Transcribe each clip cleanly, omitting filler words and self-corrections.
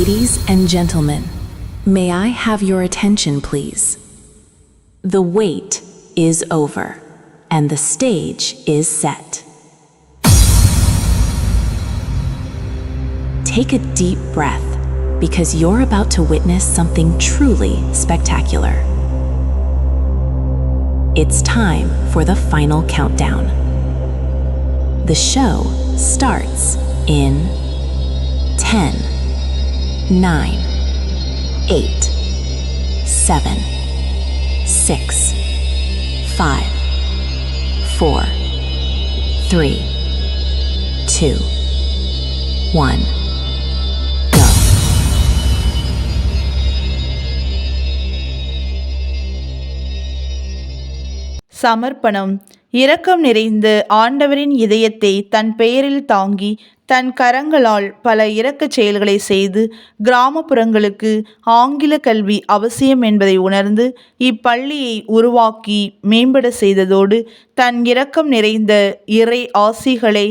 Ladies and gentlemen, may I have your attention, please? The wait is over, and the stage is set. Take a deep breath, because you're about to witness something truly spectacular. It's time for the final countdown. The show starts in 10, 9, 8, 7, 6, 5, 4, 3, 2, 1. சமர்ப்பணம். இரக்கம் நிறைந்த ஆண்டவரின் இதயத்தை தன் பெயரில் தாங்கி தன் கரங்களால் பல இரக்கச் செயல்களை செய்து கிராமப்புறங்களுக்கு ஆங்கில கல்வி அவசியம் என்பதை உணர்ந்து இப்பள்ளியை உருவாக்கி மேம்பட செய்ததோடு தன் இரக்கம் நிறைந்த இறை ஆசிகளை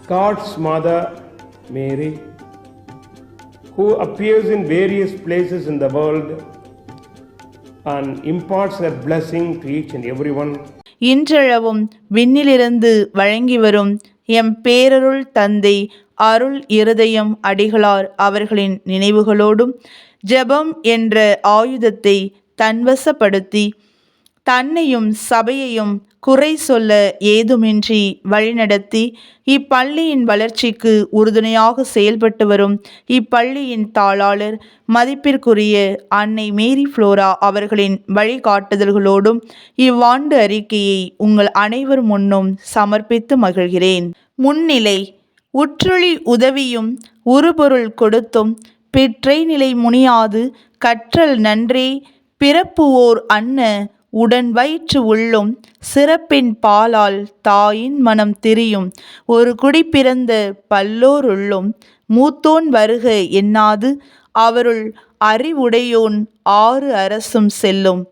God's Mother Mary, who appears in various places in the world and imparts her blessing to each and everyone. இன்றளவும் விண்ணிலிருந்து வழங்கி வரும் எம் பேரருள் தந்தை அருள் இருதயம் அடிகளார் அவர்களின் நினைவுகளோடும் ஜெபம் என்ற ஆயுதத்தை தன்வசப்படுத்தி தன்னையும் சபையையும் குறை சொல்ல ஏதுமின்றி வழிநடத்தி இப்பள்ளியின் வளர்ச்சிக்கு உறுதுணையாக செயல்பட்டு வரும் இப்பள்ளியின் தாளாளர் மதிப்பிற்குரிய அன்னை மேரி ஃப்ளோரா அவர்களின் வழிகாட்டுதல்களோடும் இவ்வாண்டு அறிக்கையை உங்கள் அனைவர் முன்னும் சமர்ப்பித்து மகிழ்கிறேன். முன்னிலை. உற்றொழி உதவியும் உறுபொருள் கொடுத்தும் பெற்றை நிலை முனியாது கற்றல் நன்றே பிறப்புவோர் அன்ன உடன் வயிற்று உள்ளும் சிறப்பின் பாலால் தாயின் மனம் திரியும் ஒரு குடி பிறந்த பல்லோருள்ளும் மூத்தோன் வருக என்னாது அவருள் அறிவுடையோன் ஆறு அரசும் செல்லும்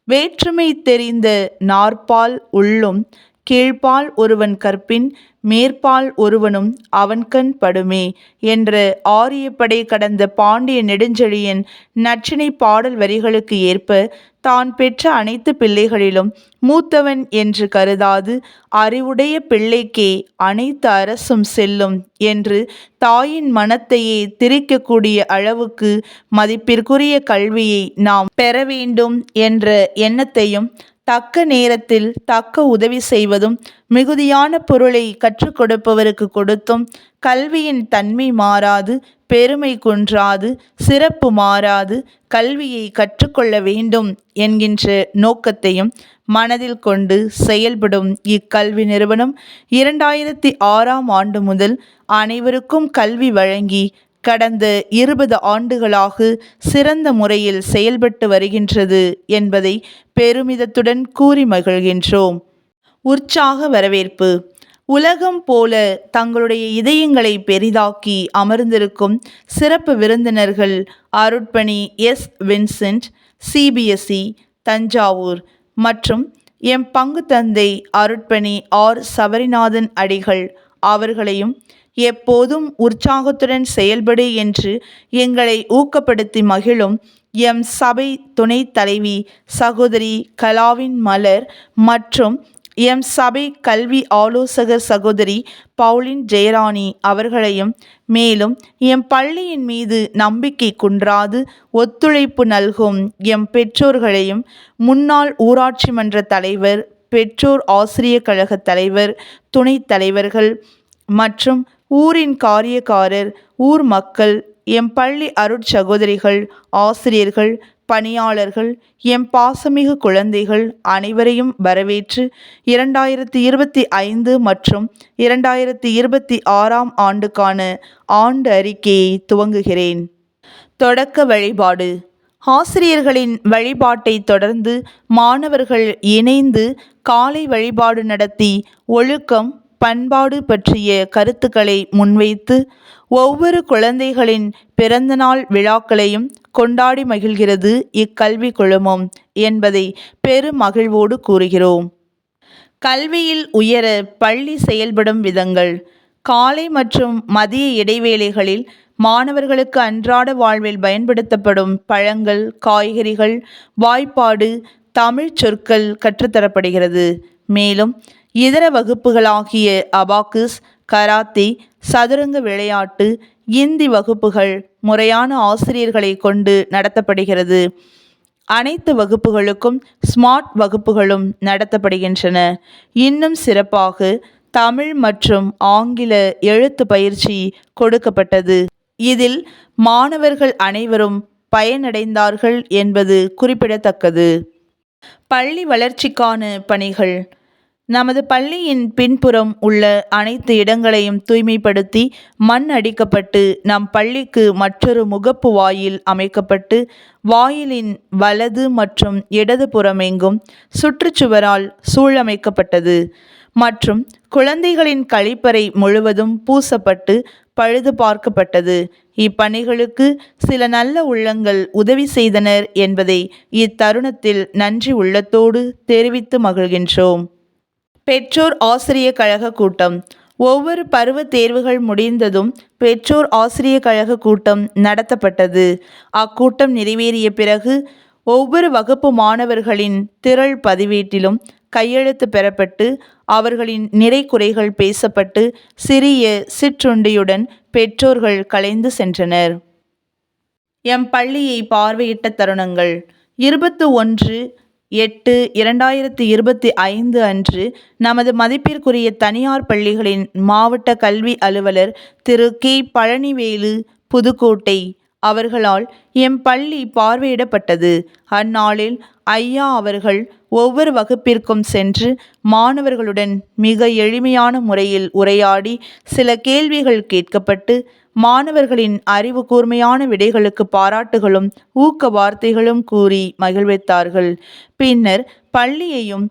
வேற்றுமை தெரிந்த நாற்பால் உள்ளும் கீழ்ப்பால் ஒருவன் கற்பின் மேற்பால் ஒருவனும் அவன்கண் படுமே என்ற ஆரியப்படை கடந்த பாண்டிய நெடுஞ்செழியன் நற்றிணை பாடல் வரிகளுக்கு ஏற்ப தான் பெற்ற அனைத்து பிள்ளைகளிலும் மூத்தவன் என்று கருதாது அறிவுடைய பிள்ளைக்கே அனைத்து அரசும் செல்லும் என்று தாயின் மனத்தையே திரிக்கக்கூடிய அளவுக்கு மதிப்பிற்குரிய கல்வியை நாம் பெற வேண்டும் என்ற எண்ணத்தையும் தக்க நேரத்தில் தக்க உதவி செய்வதும் மிகுதியான பொருளை கற்றுக் கொடுப்பவருக்கு கொடுத்தும் கல்வியின் தன்மை மாறாது பெருமை குன்றாது சிறப்பு மாறாது கல்வியை கற்றுக்கொள்ள வேண்டும் என்கின்ற நோக்கத்தையும் மனதில் கொண்டு செயல்படும் இக்கல்வி நிறுவனம் 2006ஆம் ஆண்டு முதல் அனைவருக்கும் கல்வி வழங்கி கடந்த 20 ஆண்டுகளாக சிறந்த முறையில் செயல்பட்டு வருகின்றது என்பதை பெருமிதத்துடன் கூறி மகிழ்கின்றோம். உற்சாக வரவேற்பு. உலகம் போல தங்களுடைய இதயங்களை பெரிதாக்கி அமர்ந்திருக்கும் சிறப்பு விருந்தினர்கள் அருட்பணி எஸ். வின்சென்ட், CBSE தஞ்சாவூர் மற்றும் எம் பங்கு தந்தை அருட்பணி ஆர். சபரிநாதன் அடிகள் அவர்களையும் எப்போதும் உற்சாகத்துடன் செயல்படு என்று எங்களை ஊக்கப்படுத்தி மகிழும் எம் சபை துணைத் தலைவி சகோதரி கலாவின் மலர் மற்றும் எம் சபை கல்வி ஆலோசகர் சகோதரி பவுலின் ஜெயராணி அவர்களையும் மேலும் எம் பள்ளியின் மீது நம்பிக்கை குன்றாது ஒத்துழைப்பு நல்கும் எம் பெற்றோர்களையும் முன்னாள் ஊராட்சி மன்ற தலைவர், பெற்றோர் ஆசிரியர் கழக தலைவர், துணைத் தலைவர்கள் மற்றும் ஊரின் காரியக்காரர், ஊர் மக்கள், எம் பள்ளி அருட்சகோதரிகள், ஆசிரியர்கள், பணியாளர்கள், எம் பாசமிகு குழந்தைகள் அனைவரையும் வரவேற்று 2025 மற்றும் 2026ஆம் ஆண்டுக்கான ஆண்டு அறிக்கையை துவங்குகிறேன். தொடக்க வழிபாடு. ஆசிரியர்களின் வழிபாட்டை தொடர்ந்து மாணவர்கள் இணைந்து காலை வழிபாடு நடத்தி ஒழுக்கம் பண்பாடு பற்றிய கருத்துக்களை முன்வைத்து ஒவ்வொரு குழந்தைகளின் பிறந்தநாள் விழாக்களையும் கொண்டாடி மகிழ்கிறது இக்கல்வி குழுமம் என்பதை பெருமகிழ்வோடு கூறுகிறோம். கல்வியில் உயர பள்ளி செயல்படும் விதங்கள். காலை மற்றும் மதிய இடைவேளைகளில் மாணவர்களுக்கு அன்றாட வாழ்வில் பயன்படுத்தப்படும் பழங்கள், காய்கறிகள், வாய்ப்பாடு, தமிழ் சொற்கள் கற்றுத்தரப்படுகிறது. மேலும் இதர வகுப்புகளாகிய அபாக்கஸ், கராத்தே, சதுரங்க விளையாட்டு, இந்தி வகுப்புகள் முறையான ஆசிரியர்களை கொண்டு நடத்தப்படுகிறது. அனைத்து வகுப்புகளுக்கும் ஸ்மார்ட் வகுப்புகளும் நடத்தப்படுகின்றன. இன்னும் சிறப்பாக தமிழ் மற்றும் ஆங்கில எழுத்து பயிற்சி கொடுக்கப்பட்டது. இதில் மாணவர்கள் அனைவரும் பயனடைந்தார்கள் என்பது குறிப்பிடத்தக்கது. பள்ளி வளர்ச்சிக்கான பணிகள். நமது பள்ளியின் பின்புறம் உள்ள அனைத்து இடங்களையும் தூய்மைப்படுத்தி மண் அடிக்கப்பட்டு நம் பள்ளிக்கு மற்றொரு முகப்பு வாயில் அமைக்கப்பட்டு வாயிலின் வலது மற்றும் இடது புறமெங்கும் சுற்றுச்சுவரால் சூழமைக்கப்பட்டது மற்றும் குழந்தைகளின் கழிப்பறை முழுவதும் பூசப்பட்டு பழுது பார்க்கப்பட்டது. இப்பணிகளுக்கு சில நல்ல உள்ளங்கள் உதவி செய்தனர் என்பதை இத்தருணத்தில் நன்றி உள்ளத்தோடு தெரிவித்து மகிழ்கின்றோம். பெற்றோர் ஆசிரிய கழக கூட்டம். ஒவ்வொரு பருவ தேர்வுகள் முடிந்ததும் பெற்றோர் ஆசிரிய கழக கூட்டம் நடத்தப்பட்டது. அக்கூட்டம் நிறைவேறிய பிறகு ஒவ்வொரு வகுப்பு மாணவர்களின் திரள் பதிவேட்டிலும் கையெழுத்து பெறப்பட்டு அவர்களின் நிறை குறைகள் பேசப்பட்டு சிறிய சிற்றுண்டியுடன் பெற்றோர்கள் கலைந்து சென்றனர். எம் பள்ளியை பார்வையிட்ட தருணங்கள். 21/8/2025 அன்று நமது மதிப்பிற்குரிய தனியார் பள்ளிகளின் மாவட்ட கல்வி அலுவலர் திரு கே. பழனிவேலு புதுக்கோட்டை அவர்களால் எம் பள்ளி பார்வையிடப்பட்டது. அந்நாளில் ஐயா அவர்கள் ஒவ்வொரு வகுப்பிற்கும் சென்று மாணவர்களுடன் மிக எளிமையான முறையில் உரையாடி சில கேள்விகள் கேட்கப்பட்டு மாணவர்களின் அறிவு கூர்மையான விடைகளுக்கு பாராட்டுகளும் ஊக்க வார்த்தைகளும் கூறி மகிழ்வித்தார்கள். பின்னர் பள்ளியையும்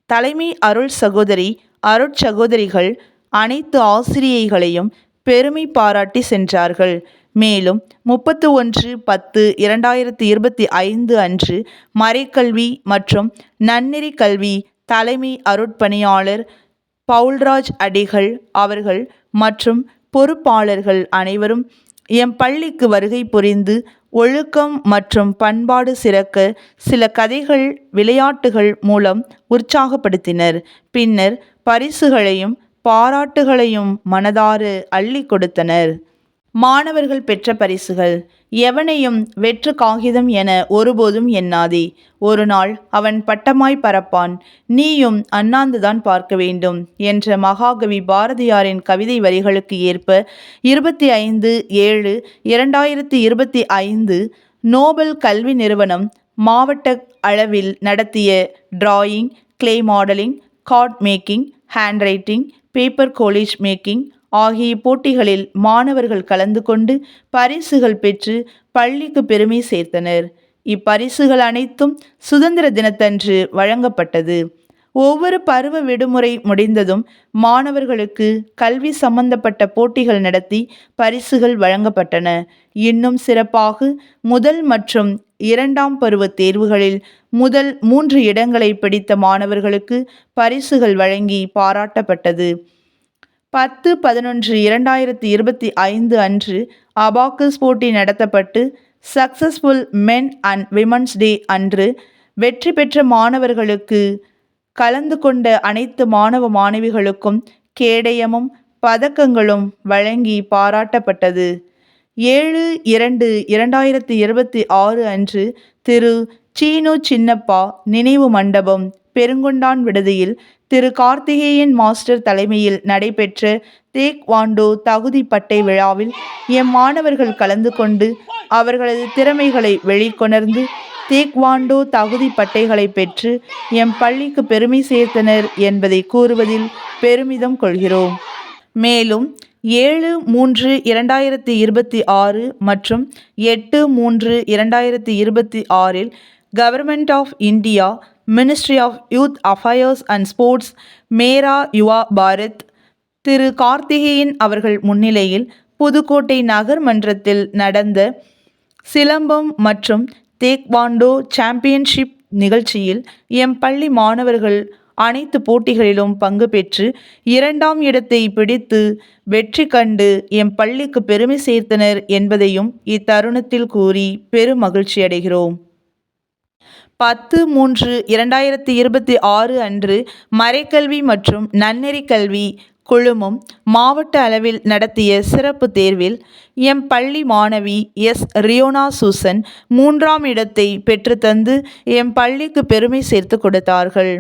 தலைமை அருள் சகோதரி, அருட்சகோதரிகள், அனைத்து ஆசிரியைகளையும் பெருமை பாராட்டி சென்றார்கள். மேலும் 31/10/2025 அன்று மறைக்கல்வி மற்றும் நன்னெறி கல்வி தலைமை அருட்பணியாளர் பவுல்ராஜ் அடிகள் அவர்கள் மற்றும் பொறுப்பாளர்கள் அனைவரும் எம் பள்ளிக்கு வருகை புரிந்து ஒழுக்கம் மற்றும் பண்பாடு சிறக்க சில கதைகள், விளையாட்டுகள் மூலம் உற்சாகப்படுத்தினர். பின்னர் பரிசுகளையும் பாராட்டுகளையும் மனதார அள்ளி கொடுத்தனர். மாணவர்கள் பெற்ற பரிசுகள். எவனையும் வெற்று காகிதம் என ஒருபோதும் எண்ணாதே. ஒரு நாள் அவன் பட்டமாய் பறப்பான், நீயும் அண்ணாந்துதான் பார்க்க வேண்டும் என்ற மகாகவி பாரதியாரின் கவிதை வரிகளுக்கு ஏற்ப 25/7/2025 நோபல் கல்வி நிறுவனம் மாவட்ட அளவில் நடத்திய drawing, clay modelling, card making, handwriting, paper collage making ஆகிய போட்டிகளில் மாணவர்கள் கலந்து கொண்டு பரிசுகள் பெற்று பள்ளிக்கு பெருமை சேர்த்தனர். இப்பரிசுகள் அனைத்தும் சுதந்திர தினத்தன்று வழங்கப்பட்டது. ஒவ்வொரு பருவ விடுமுறை முடிந்ததும் மாணவர்களுக்கு கல்வி சம்பந்தப்பட்ட போட்டிகள் நடத்தி பரிசுகள் வழங்கப்பட்டன. இன்னும் சிறப்பாக முதல் மற்றும் 2ஆம் பருவ தேர்வுகளில் முதல் 3 இடங்களை பிடித்த மாணவர்களுக்கு பரிசுகள் வழங்கி பாராட்டப்பட்டது. 10/11/2025 அன்று அபாக்கஸ் போட்டி நடத்தப்பட்டு successful men and women's day அன்று வெற்றி பெற்ற மாணவர்களுக்கு கலந்து கொண்ட அனைத்து மாணவ மாணவிகளுக்கும் கேடயமும் பதக்கங்களும் வழங்கி பாராட்டப்பட்டது. 7/2/2026 அன்று திரு சீனு சின்னப்பா நினைவு மண்டபம், பெருங்கொண்டான் விடுதியில் திரு கார்த்திகேயன் மாஸ்டர் தலைமையில் நடைபெற்ற தேக்வாண்டோ தகுதி பட்டை விழாவில் எம் மாணவர்கள் கலந்து கொண்டு அவர்களது திறமைகளை வெளிக்கொணர்ந்து தேக்வாண்டோ தகுதி பட்டைகளை பெற்று எம் பள்ளிக்கு பெருமை சேர்த்தனர் என்பதை கூறுவதில் பெருமிதம் கொள்கிறோம். மேலும் 7/3/2026 மற்றும் 8/3/2026 government of India, ministry of youth affairs and sports, Mera Yuva Bharat Thiru Karthikeyan அவர்கள் முன்னிலையில் புதுக்கோட்டை நகர் மன்றத்தில் நடந்த சிலம்பம் மற்றும் தேக்வாண்டோ சாம்பியன்ஷிப் நிகழ்ச்சியில் எம் பள்ளி மாணவர்கள் அனைத்து போட்டிகளிலும் பங்கு பெற்று 2ஆம் இடத்தை பிடித்து வெற்றி கண்டு எம் பள்ளிக்கு பெருமை சேர்த்தனர் என்பதையும் இத்தருணத்தில் கூறி பெரும் மகிழ்ச்சி அடைகிறோம். 10/3/2026 அன்று மறைக்கல்வி மற்றும் நன்னெறி கல்வி குழுமம் மாவட்ட அளவில் நடத்திய சிறப்பு தேர்வில் எம் பள்ளி மாணவி எஸ். ரியோனா சூசன் 3ஆம் இடத்தை பெற்றுத்தந்து எம் பள்ளிக்கு பெருமை சேர்த்து கொடுத்தார்கள்.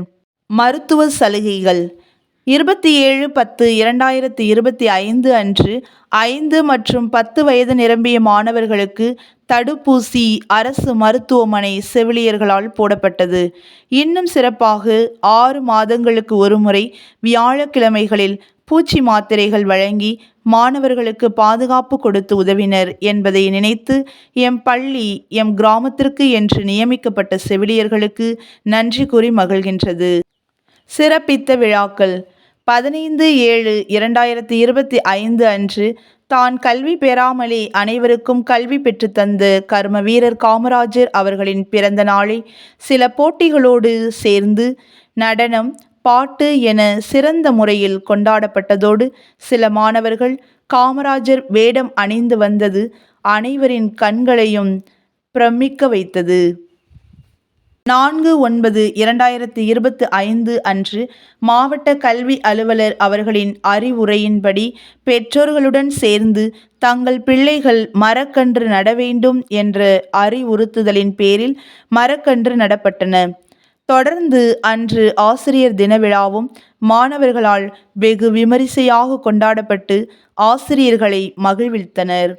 மருத்துவ சலுகைகள் 27/10/2025 அன்று 5 மற்றும் 10 வயது நிரம்பிய மாணவர்களுக்கு தடுப்பூசி அரசு மருத்துவமனை செவிலியர்களால் போடப்பட்டது. இன்னும் சிறப்பாக 6 மாதங்களுக்கு ஒருமுறை வியாழக்கிழமைகளில் பூச்சி மாத்திரைகள் வழங்கி மாணவர்களுக்கு பாதுகாப்பு கொடுத்து உதவினர் என்பதை நினைத்து எம் பள்ளி எம் கிராமத்திற்கு என்று நியமிக்கப்பட்ட செவிலியர்களுக்கு நன்றி கூறி மகிழ்கின்றது. சிறப்பித்த விழாக்கள் 15/7/2025 அன்று தான் கல்வி பெறாமலே அனைவருக்கும் கல்வி பெற்றுத்தந்த கர்ம வீரர் காமராஜர் அவர்களின் பிறந்த நாளை சில போட்டிகளோடு சேர்ந்து நடனம், பாட்டு என சிறந்த முறையில் கொண்டாடப்பட்டதோடு சில மாணவர்கள் காமராஜர் வேடம் அணிந்து வந்தது அனைவரின் கண்களையும் பிரமிக்க வைத்தது. 4/9/2025 அன்று மாவட்ட கல்வி அலுவலர் அவர்களின் அறிவுரையின்படி பெற்றோர்களுடன் சேர்ந்து தங்கள் பிள்ளைகள் மரக்கன்று நட வேண்டும் என்ற அறிவுறுத்துதலின் பேரில் மரக்கன்று நடப்பட்டன. தொடர்ந்து அன்று ஆசிரியர் தின விழாவும் மாணவர்களால் வெகு விமரிசையாக கொண்டாடப்பட்டு ஆசிரியர்களை மகிழ்வித்தனர்.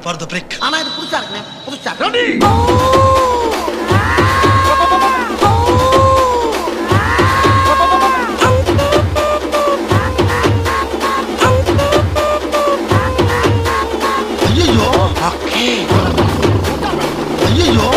For the break. ஆனா இது புதுசா இருக்குனே, புதுசா. Ready? ஐயோ. ஓகே. ஐயோ.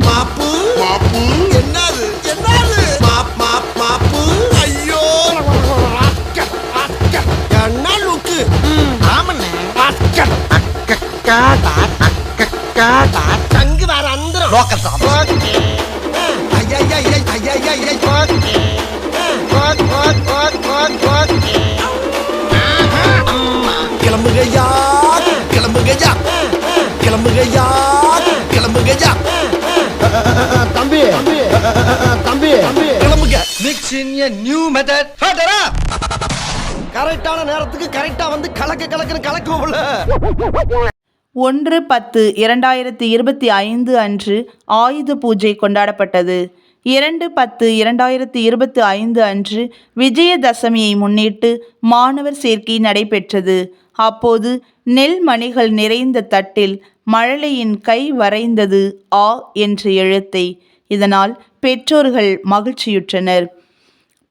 மாப்பு மாப்பு என்னது என்னது மாப்பு ஐயோ என்ன லுக்கு ஆமண்ணே தங்கு வேற அந்தரம் லோக்கல் சாப் கிளம்புகையா கிளம்புகையா கிளம்புகையா கிளம்புகையா தம்பி தம்பி கிளம்புங்க. Mix in a new method. கரெக்டான நேரத்துக்கு கரெக்டா வந்து கலக்குன்னு கலக்குவோம்ல. 1/10/2025 அன்று ஆயுத பூஜை கொண்டாடப்பட்டது. 2/10/2025 அன்று விஜயதசமியை முன்னிட்டு மாணவர் சேர்க்கை நடைபெற்றது. அப்போது நெல் மணிகள் நிறைந்த தட்டில் மழலையின் கை வரைந்தது ஆ என்ற எழுத்தை. இதனால் பெற்றோர்கள் மகிழ்ச்சியுற்றனர்.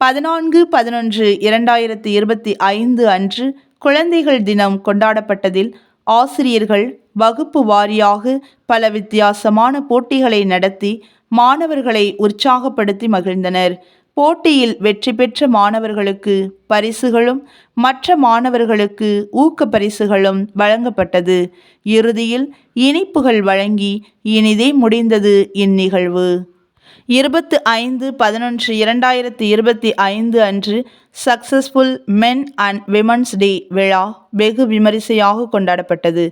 14/11/2025 அன்று குழந்தைகள் தினம் கொண்டாடப்பட்டதில் ஆசிரியர்கள் வகுப்பு வாரியாக பல வித்தியாசமான போட்டிகளை நடத்தி மாணவர்களை உற்சாகப்படுத்தி மகிழ்ந்தனர். போட்டியில் வெற்றி பெற்ற மாணவர்களுக்கு பரிசுகளும் மற்ற மாணவர்களுக்கு ஊக்க பரிசுகளும் வழங்கப்பட்டது. இறுதியில் இனிப்புகள் வழங்கி இனிதே முடிந்தது இந்நிகழ்வு. 25/11/2025 அன்று successful men and women's day விழா வெகு விமரிசையாக கொண்டாடப்பட்டது.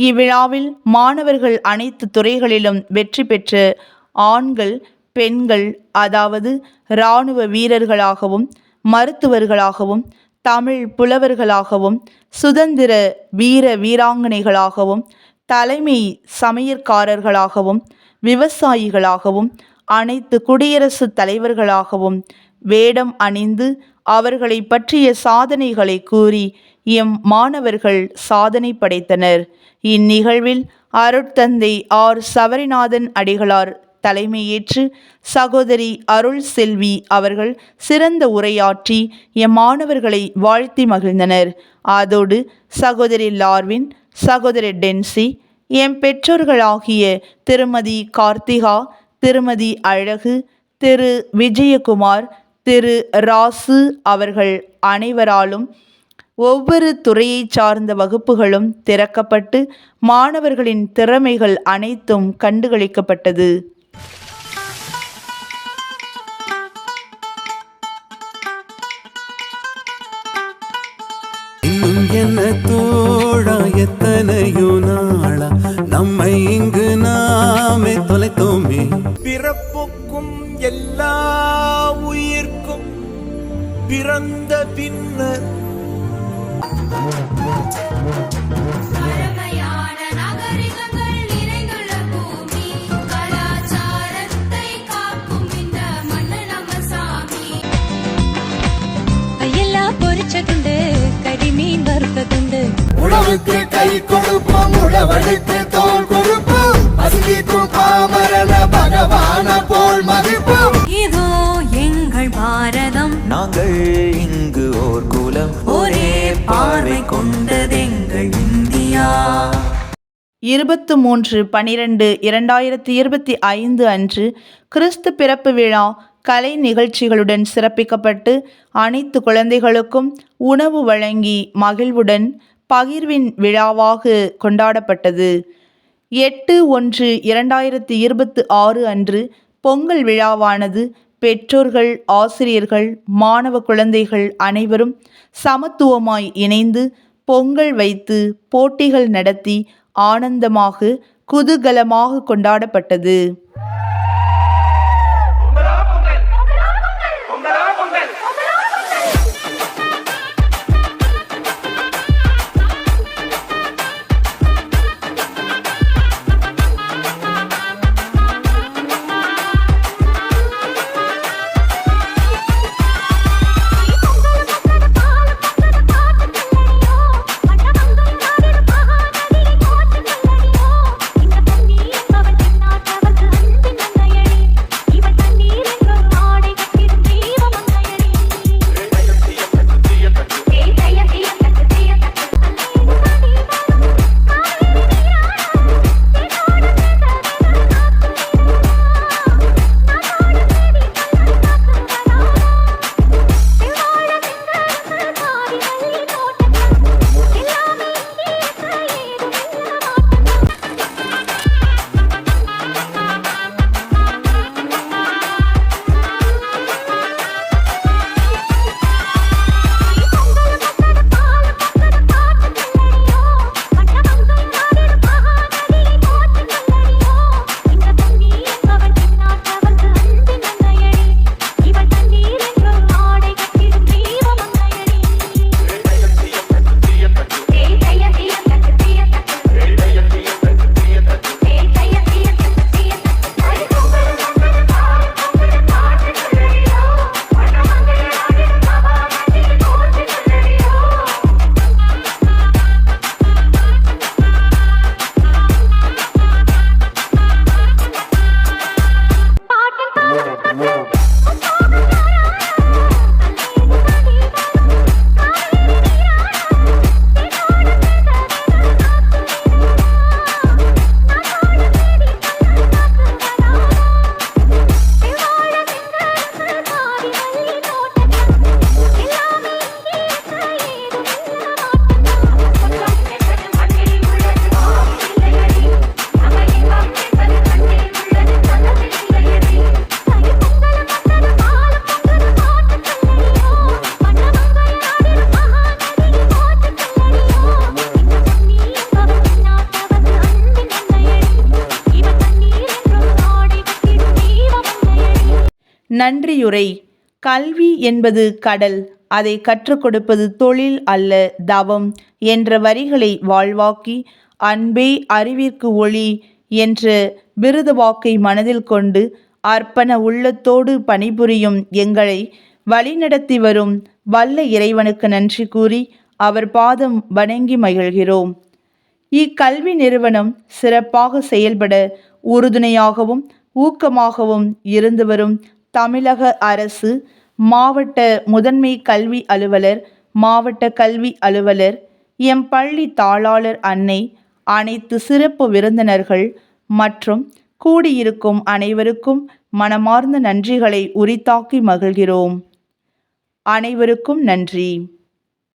இவ்விழாவில் மாணவர்கள் அனைத்து துறைகளிலும் வெற்றி பெற்ற ஆண்கள் பெண்கள், அதாவது இராணுவ வீரர்களாகவும் மருத்துவர்களாகவும் தமிழ் புலவர்களாகவும் சுதந்திர வீர வீராங்கனைகளாகவும் தலைமை சமையற்காரர்களாகவும் விவசாயிகளாகவும் அனைத்து குடியரசுத் தலைவர்களாகவும் வேடம் அணிந்து அவர்களை பற்றிய சாதனைகளை கூறி எம் மாணவர்கள் சாதனை படைத்தனர். இந்நிகழ்வில் அருட்தந்தை ஆர். சவரிநாதன் அடிகளார் தலைமையேற்று சகோதரி அருள் செல்வி அவர்கள் சிறந்த உரையாற்றி மாணவர்களை வாழ்த்தி மகிழ்ந்தனர். அதோடு சகோதரி லார்வின், சகோதரி டென்சி, எம் பெற்றோர்களாகிய திருமதி கார்த்திகா, திருமதி அழகு, திரு விஜயகுமார், திரு ராசு அவர்கள் அனைவராலும் ஒவ்வொரு துறையை சார்ந்த வகுப்புகளும் திறக்கப்பட்டு மாணவர்களின் திறமைகள் அனைத்தும் கண்டுகளிக்கப்பட்டது. இன்னும் என்ன தோழா எத்தனையோ நாளா நம்மை இங்கு நாமே தொலைத்தோமே. பிறப்புக்கும் எல்லா உயிர்க்கும் பிறந்த பின்னர் பழமையான நாகரிகங்கள் நிறைந்துள்ள பூமி, கலாச்சாரத்தை காக்கும் இந்த மண்ணு நம்ம சாமி. கையெல்லாம் பொரிச்சதுண்டு, கரிமீன் வறுத்ததுண்டு. உழவுக்கு கை கொடுப்போம், உழவழுக்கு தோல் கொடுப்போம், பசிக்கும் பாமரன பகவான போல் மதிப்போம். இதோ எங்கள் பாரதம், நாங்கள் இங்கு ஓர் குலம், ஒரே பார்வை கொண்டதெங்கள் இந்தியா. 23/12/2025 அன்று கிறிஸ்து பிறப்பு விழா கலை நிகழ்ச்சிகளுடன் சிறப்பிக்கப்பட்டு அனைத்து குழந்தைகளுக்கும் உணவு வழங்கி மகிழ்வுடன் பகிர்வின் விழாவாக கொண்டாடப்பட்டது. 8/1/2026 அன்று பொங்கல் விழாவானது பெற்றோர்கள், ஆசிரியர்கள், மாணவ குழந்தைகள் அனைவரும் சமத்துவமாய் இணைந்து பொங்கல் வைத்து போட்டிகள் நடத்தி ஆனந்தமாக குதூகலமாக கொண்டாடப்பட்டது. நன்றியுரை. கல்வி என்பது கடல், அதை கற்றுக் கொடுப்பது தொழில் அல்ல தவம் என்ற வரிகளை வாழ்வாக்கி, அன்பே அறிவிற்கு ஒளி என்ற விருது வாக்கை மனதில் கொண்டு அர்ப்பண உள்ளத்தோடு பணிபுரியும் எங்களை வழிநடத்தி வரும் வல்ல இறைவனுக்கு நன்றி கூறி அவர் பாதம் வணங்கி மகிழ்கிறோம். இக்கல்வி நிறுவனம் சிறப்பாக செயல்பட உறுதுணையாகவும் ஊக்கமாகவும் இருந்து வரும் தமிழக அரசு, மாவட்ட முதன்மை கல்வி அலுவலர், மாவட்ட கல்வி அலுவலர், எம் பள்ளி தாளாளர் அன்னை, அனைத்து சிறப்பு விருந்தினர்கள் மற்றும் கூடியிருக்கும் அனைவருக்கும் மனமார்ந்த நன்றிகளை உரித்தாக்கி மகிழ்கிறோம். அனைவருக்கும் நன்றி.